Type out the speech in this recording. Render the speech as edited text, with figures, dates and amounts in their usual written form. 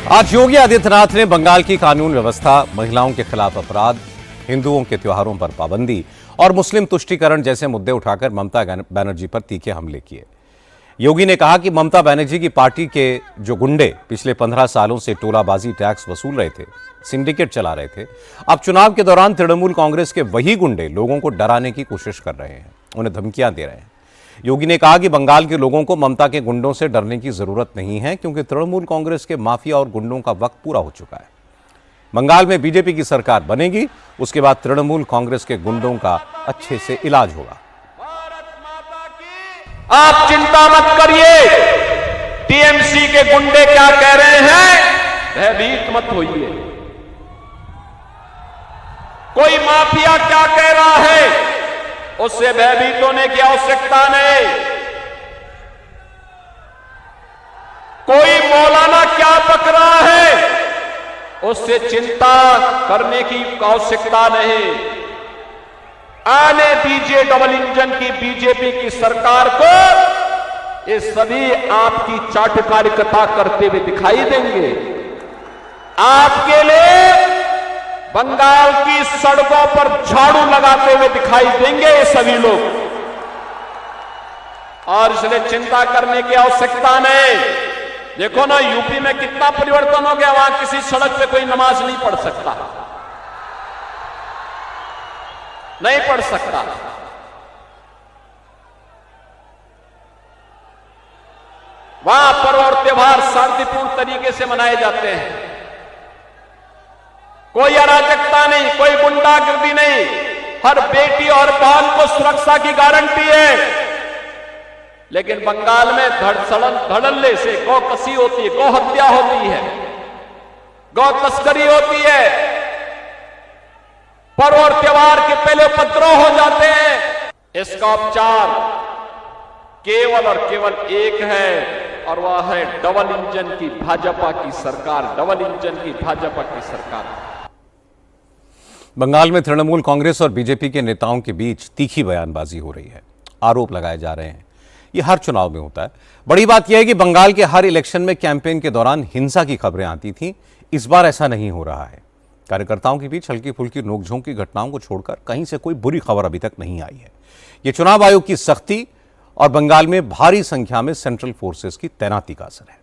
आज योगी आदित्यनाथ ने बंगाल की कानून व्यवस्था, महिलाओं के खिलाफ अपराध, हिंदुओं के त्योहारों पर पाबंदी और मुस्लिम तुष्टीकरण जैसे मुद्दे उठाकर ममता बनर्जी पर तीखे हमले किए। योगी ने कहा कि ममता बनर्जी की पार्टी के जो गुंडे पिछले 15 सालों से टोलाबाजी टैक्स वसूल रहे थे, सिंडिकेट चला रहे थे, अब चुनाव के दौरान तृणमूल कांग्रेस के वही गुंडे लोगों को डराने की कोशिश कर रहे हैं, उन्हें धमकियां दे रहे हैं। योगी ने कहा कि बंगाल के लोगों को ममता के गुंडों से डरने की जरूरत नहीं है, क्योंकि तृणमूल कांग्रेस के माफिया और गुंडों का वक्त पूरा हो चुका है। बंगाल में बीजेपी की सरकार बनेगी, उसके बाद तृणमूल कांग्रेस के गुंडों का अच्छे से इलाज होगा। आप चिंता मत करिए, टीएमसी के गुंडे क्या कह रहे हैं, भयभीत मत होइए। कोई माफिया क्या कह रहा है, उससे भयभीत होने की आवश्यकता नहीं। कोई मौलाना क्या पक रहा है, उससे चिंता करने की आवश्यकता नहीं। आने दीजिए डबल इंजन की बीजेपी की सरकार को, ये सभी आपकी चाटुकारिता करते हुए दिखाई देंगे। आपके लिए बंगाल की सड़कों पर झाड़ू लगाते हुए दिखाई देंगे ये सभी लोग, और इसलिए चिंता करने की आवश्यकता नहीं। देखो ना, यूपी में कितना परिवर्तन हो गया, वहां किसी सड़क पे कोई नमाज नहीं पढ़ सकता, नहीं पढ़ सकता। वहां पर्व और त्योहार शांतिपूर्ण तरीके से मनाए जाते हैं, कोई अराजकता नहीं, कोई गुंडागर्दी नहीं। हर बेटी और बहन को सुरक्षा की गारंटी है। लेकिन बंगाल में धड़ल्ले से गौ कसी होती है, गौ हत्या होती है, गौ तस्करी होती है, पर्व और त्योहार के पहले उपद्रव हो जाते हैं। इसका उपचार केवल और केवल एक है, और वह है डबल इंजन की भाजपा की सरकार, डबल इंजन की भाजपा की सरकार। बंगाल में तृणमूल कांग्रेस और बीजेपी के नेताओं के बीच तीखी बयानबाजी हो रही है, आरोप लगाए जा रहे हैं। ये हर चुनाव में होता है। बड़ी बात यह है कि बंगाल के हर इलेक्शन में कैंपेन के दौरान हिंसा की खबरें आती थीं, इस बार ऐसा नहीं हो रहा है। कार्यकर्ताओं के बीच हल्की फुल्की नोकझोंक की घटनाओं को छोड़कर कहीं से कोई बुरी खबर अभी तक नहीं आई है। ये चुनाव आयोग की सख्ती और बंगाल में भारी संख्या में सेंट्रल फोर्सेस की तैनाती का असर है।